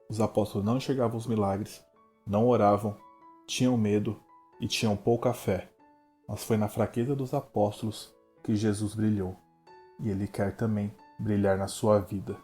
Os apóstolos não enxergavam os milagres, não oravam, tinham medo e tinham pouca fé. Mas foi na fraqueza dos apóstolos que Jesus brilhou. E Ele quer também brilhar na sua vida.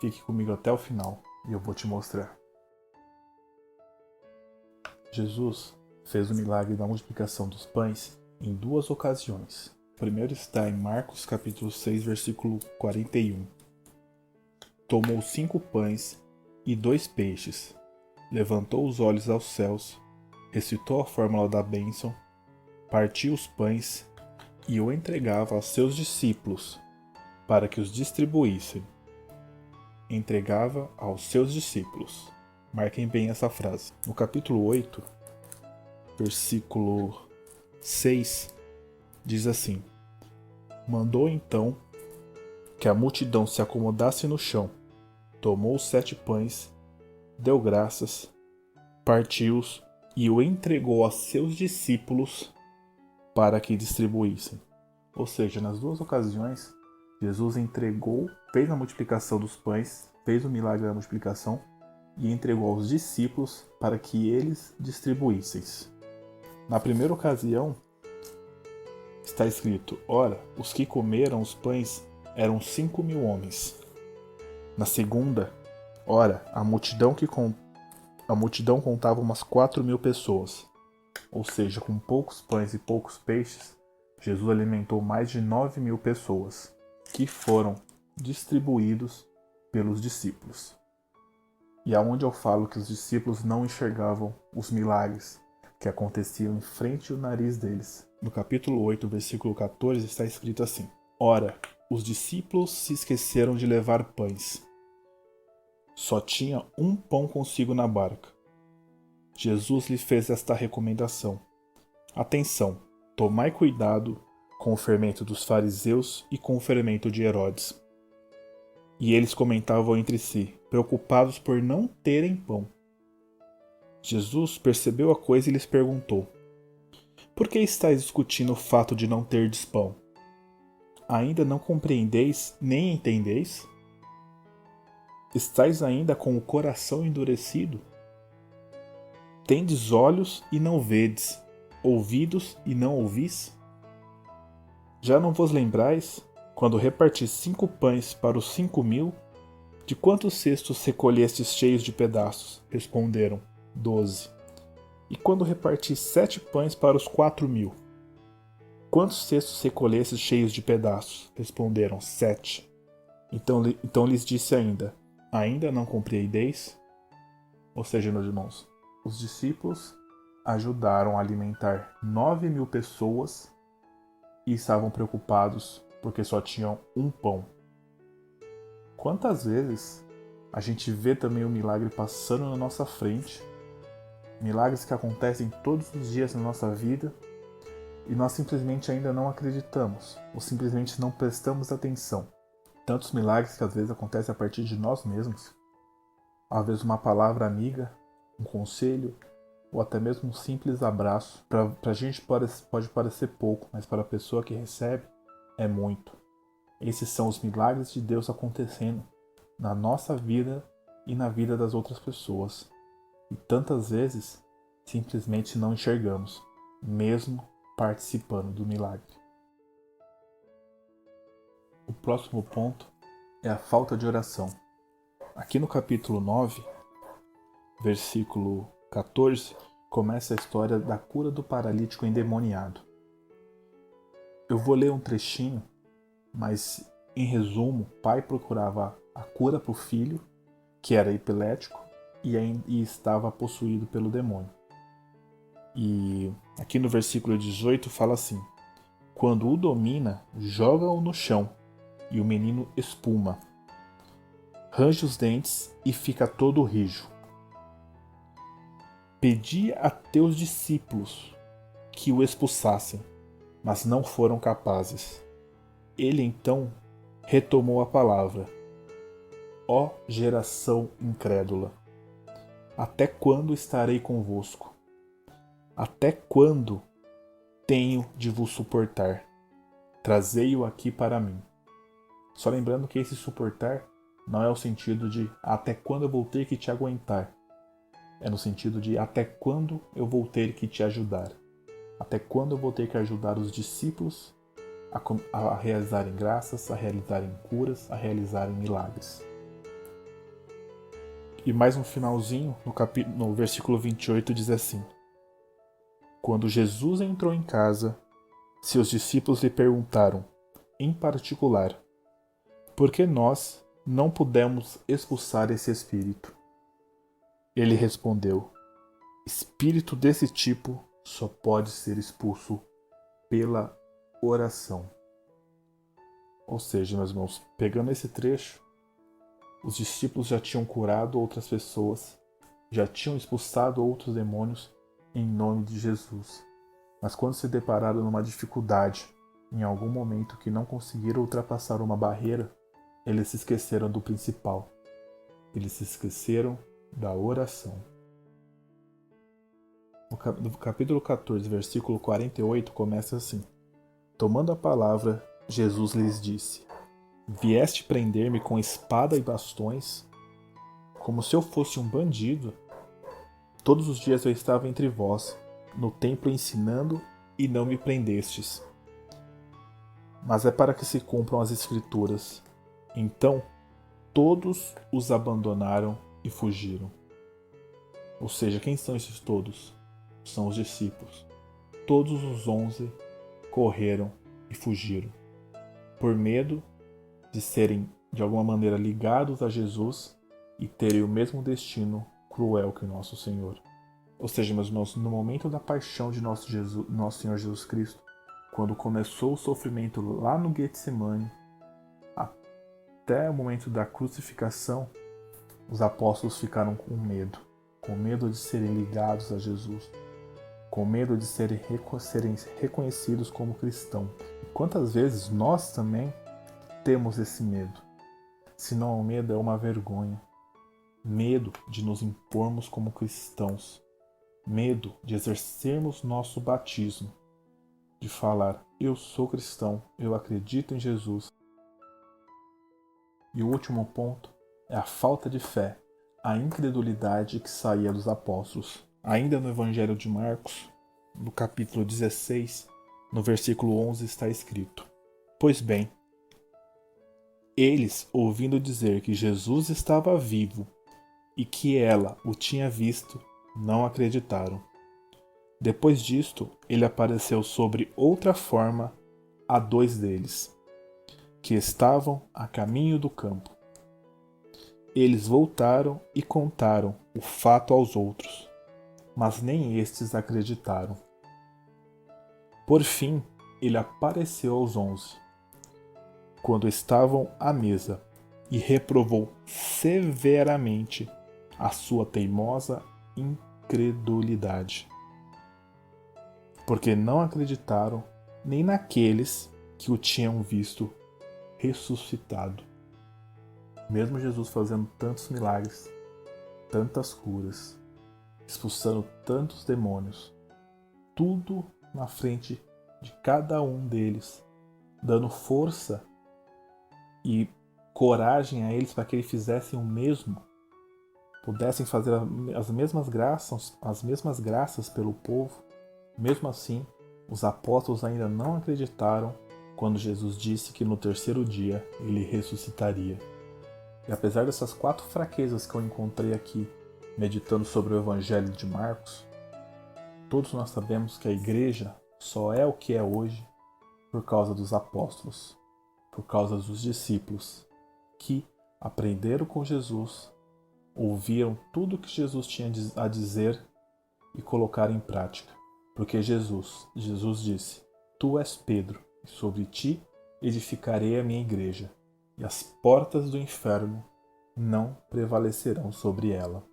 Fique comigo até o final e eu vou te mostrar. Jesus fez o milagre da multiplicação dos pães em duas ocasiões. O primeiro está em Marcos capítulo 6, versículo 41. Tomou 5 pães e 2 peixes, levantou os olhos aos céus, recitou a fórmula da bênção, partiu os pães e o entregava aos seus discípulos para que os distribuíssem. Entregava aos seus discípulos. Marquem bem essa frase. No capítulo 8, versículo 6, diz assim: Mandou então que a multidão se acomodasse no chão, tomou os 7 pães, deu graças, partiu-os e o entregou a seus discípulos para que distribuíssem. Ou seja, nas duas ocasiões, Jesus entregou, fez a multiplicação dos pães, fez o milagre da multiplicação e entregou aos discípulos para que eles distribuíssem. Na primeira ocasião, está escrito: Ora, os que comeram os pães eram 5.000 homens. Na segunda, ora, a multidão contava umas 4.000 pessoas. Ou seja, com poucos pães e poucos peixes, Jesus alimentou mais de 9.000 pessoas, que foram distribuídos pelos discípulos. E aonde eu falo que os discípulos não enxergavam os milagres que aconteciam em frente ao nariz deles. No capítulo 8, versículo 14, está escrito assim: Ora, os discípulos se esqueceram de levar pães. Só tinha um pão consigo na barca. Jesus lhe fez esta recomendação: Atenção, tomai cuidado com o fermento dos fariseus e com o fermento de Herodes. E eles comentavam entre si, preocupados por não terem pão. Jesus percebeu a coisa e lhes perguntou: Por que estáis discutindo o fato de não terdes pão? Ainda não compreendeis nem entendeis? Estais ainda com o coração endurecido? Tendes olhos e não vedes, ouvidos e não ouvis? Já não vos lembrais, quando reparti 5 pães para os 5.000, de quantos cestos recolhestes cheios de pedaços? Responderam: 12. E quando reparti 7 pães para os 4.000, quantos cestos recolhestes cheios de pedaços? Responderam: 7. Então lhes disse ainda não compreendeis? Ou seja, meus irmãos, os discípulos ajudaram a alimentar 9.000 pessoas e estavam preocupados porque só tinham um pão. Quantas vezes a gente vê também o milagre passando na nossa frente, milagres que acontecem todos os dias na nossa vida, e nós simplesmente ainda não acreditamos, ou simplesmente não prestamos atenção. Tantos milagres que às vezes acontecem a partir de nós mesmos. Às vezes uma palavra amiga, um conselho, ou até mesmo um simples abraço. Para a gente pode parecer pouco, mas para a pessoa que recebe é muito. Esses são os milagres de Deus acontecendo na nossa vida e na vida das outras pessoas. E tantas vezes simplesmente não enxergamos, mesmo participando do milagre. O próximo ponto é a falta de oração. Aqui no capítulo 9, versículo 14, começa a história da cura do paralítico endemoniado. Eu vou ler um trechinho, mas em resumo, o pai procurava a cura para o filho, que era epilético e estava possuído pelo demônio. E aqui no versículo 18 fala assim: Quando o domina, joga-o no chão, e o menino espuma, range os dentes e fica todo rijo. Pedi a teus discípulos que o expulsassem, mas não foram capazes. Ele então retomou a palavra: Ó geração incrédula, até quando estarei convosco? Até quando tenho de vos suportar? Trazei-o aqui para mim. Só lembrando que esse suportar não é o sentido de até quando eu vou ter que te aguentar. É no sentido de até quando eu vou ter que te ajudar. Até quando eu vou ter que ajudar os discípulos a realizarem graças, a realizarem curas, a realizarem milagres. E mais um finalzinho, no versículo 28, diz assim: Quando Jesus entrou em casa, seus discípulos lhe perguntaram, em particular, por que nós não pudemos expulsar esse espírito? Ele respondeu: espírito desse tipo só pode ser expulso pela oração. Ou seja, meus irmãos, pegando esse trecho, os discípulos já tinham curado outras pessoas, já tinham expulsado outros demônios em nome de Jesus. Mas quando se depararam numa dificuldade, em algum momento que não conseguiram ultrapassar uma barreira, eles se esqueceram do principal. Eles se esqueceram da oração. No capítulo 14, versículo 48, começa assim: Tomando a palavra, Jesus lhes disse: Vieste prender-me com espada e bastões, como se eu fosse um bandido? Todos os dias eu estava entre vós, no templo ensinando, e não me prendestes. Mas é para que se cumpram as Escrituras. Então, todos os abandonaram e fugiram. Ou seja, quem são esses todos? São os discípulos. Todos os 11 correram e fugiram, por medo de serem de alguma maneira ligados a Jesus e terem o mesmo destino cruel que o nosso Senhor. Ou seja, meus irmãos, no momento da paixão de nosso Senhor Jesus Cristo, quando começou o sofrimento lá no Getsemane, até o momento da crucificação, os apóstolos ficaram com medo de serem ligados a Jesus, com medo de serem reconhecidos como cristãos. Quantas vezes nós também temos esse medo? Se não é um medo, é uma vergonha. Medo de nos impormos como cristãos. Medo de exercermos nosso batismo. De falar, eu sou cristão, eu acredito em Jesus. E o último ponto é a falta de fé, a incredulidade que saía dos apóstolos. Ainda no Evangelho de Marcos, no capítulo 16, no versículo 11 está escrito: Pois bem, eles, ouvindo dizer que Jesus estava vivo e que ela o tinha visto, não acreditaram. Depois disto, ele apareceu sobre outra forma a 2 deles, que estavam a caminho do campo. Eles voltaram e contaram o fato aos outros, mas nem estes acreditaram. Por fim, ele apareceu aos 11, quando estavam à mesa, e reprovou severamente a sua teimosa incredulidade, porque não acreditaram nem naqueles que o tinham visto ressuscitado. Mesmo Jesus fazendo tantos milagres, tantas curas, expulsando tantos demônios, tudo na frente de cada um deles, dando força e coragem a eles para que eles fizessem o mesmo, pudessem fazer as mesmas graças pelo povo. Mesmo assim, os apóstolos ainda não acreditaram quando Jesus disse que no terceiro dia ele ressuscitaria. E apesar dessas 4 fraquezas que eu encontrei aqui, meditando sobre o Evangelho de Marcos, todos nós sabemos que a igreja só é o que é hoje por causa dos apóstolos, por causa dos discípulos, que aprenderam com Jesus, ouviram tudo que Jesus tinha a dizer e colocaram em prática. Porque Jesus disse: Tu és Pedro, e sobre ti edificarei a minha igreja, e as portas do inferno não prevalecerão sobre ela.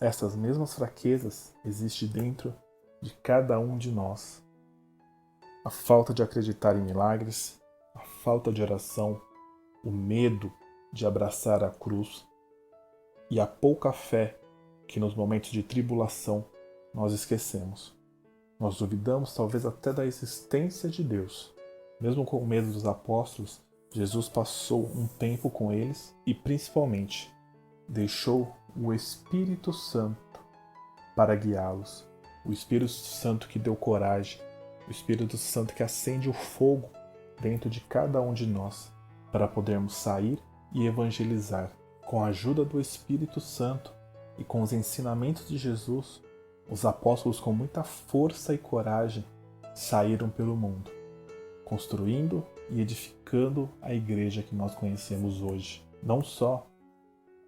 Essas mesmas fraquezas existem dentro de cada um de nós. A falta de acreditar em milagres, a falta de oração, o medo de abraçar a cruz e a pouca fé que nos momentos de tribulação nós esquecemos. Nós duvidamos talvez até da existência de Deus. Mesmo com o medo dos apóstolos, Jesus passou um tempo com eles e, principalmente, deixou o Espírito Santo para guiá-los. O Espírito Santo que deu coragem, o Espírito Santo que acende o fogo dentro de cada um de nós para podermos sair e evangelizar. Com a ajuda do Espírito Santo e com os ensinamentos de Jesus, os apóstolos, com muita força e coragem, saíram pelo mundo, construindo e edificando a igreja que nós conhecemos hoje. Não só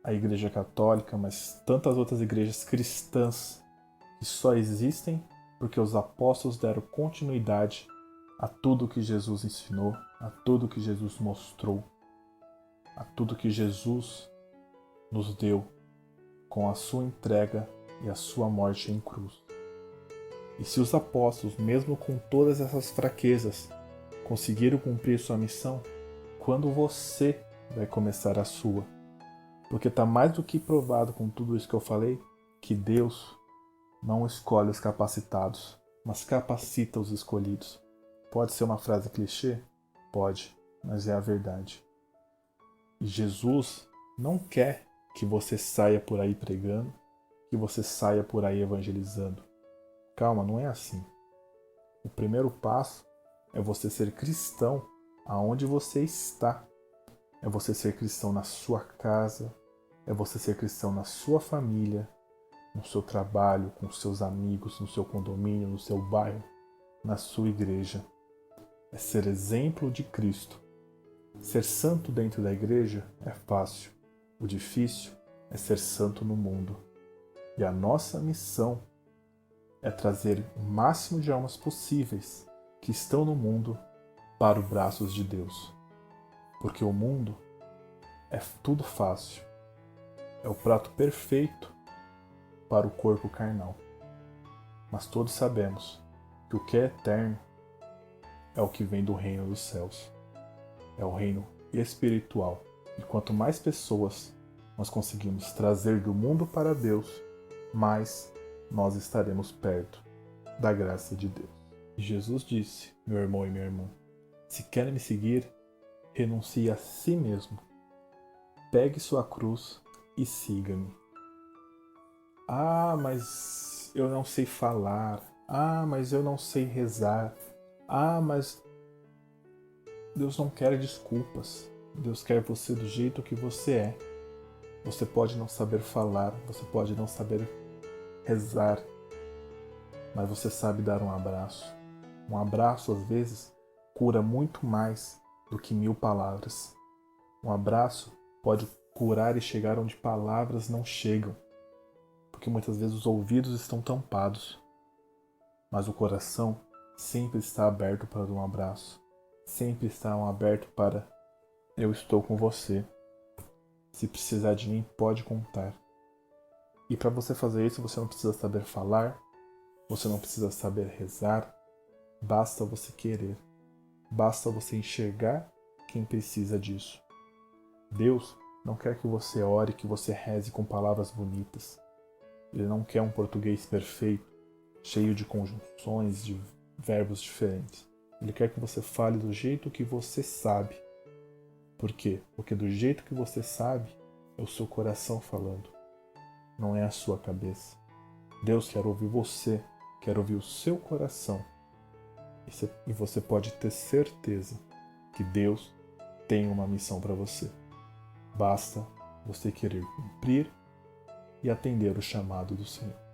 a Igreja Católica, mas tantas outras igrejas cristãs que só existem porque os apóstolos deram continuidade a tudo que Jesus ensinou, a tudo que Jesus mostrou, a tudo que Jesus nos deu com a sua entrega e a sua morte em cruz. E se os apóstolos, mesmo com todas essas fraquezas, conseguiram cumprir sua missão, quando você vai começar a sua? Porque está mais do que provado com tudo isso que eu falei, que Deus não escolhe os capacitados, mas capacita os escolhidos. Pode ser uma frase clichê? Pode, mas é a verdade. E Jesus não quer que você saia por aí pregando, que você saia por aí evangelizando. Calma, não é assim. O primeiro passo é você ser cristão aonde você está. É você ser cristão na sua casa, é você ser cristão na sua família, no seu trabalho, com seus amigos, no seu condomínio, no seu bairro, na sua igreja. É ser exemplo de Cristo. Ser santo dentro da igreja é fácil. O difícil é ser santo no mundo. E a nossa missão é trazer o máximo de almas possíveis que estão no mundo para os braços de Deus. Porque o mundo é tudo fácil. É o prato perfeito para o corpo carnal. Mas todos sabemos que o que é eterno é o que vem do reino dos céus. É o reino espiritual. E quanto mais pessoas nós conseguimos trazer do mundo para Deus, mais nós estaremos perto da graça de Deus. E Jesus disse, meu irmão e minha irmã, se quer me seguir, renuncie a si mesmo. Pegue sua cruz e siga-me. Ah, mas eu não sei falar. Ah, mas eu não sei rezar. Ah, mas Deus não quer desculpas. Deus quer você do jeito que você é. Você pode não saber falar, você pode não saber rezar, mas você sabe dar um abraço. Um abraço, às vezes, cura muito mais do que 1000 palavras. Um abraço pode curar e chegar onde palavras não chegam, porque muitas vezes os ouvidos estão tampados, mas o coração sempre está aberto para um abraço, sempre está aberto para eu estou com você. Se precisar de mim, pode contar. E para você fazer isso, você não precisa saber falar, você não precisa saber rezar, basta você querer, basta você enxergar quem precisa disso. Deus não quer que você ore, que você reze com palavras bonitas. Ele não quer um português perfeito, cheio de conjunções, de verbos diferentes. Ele quer que você fale do jeito que você sabe. Por quê? Porque do jeito que você sabe, é o seu coração falando, não é a sua cabeça. Deus quer ouvir você, quer ouvir o seu coração. E você pode ter certeza que Deus tem uma missão para você. Basta você querer cumprir e atender o chamado do Senhor.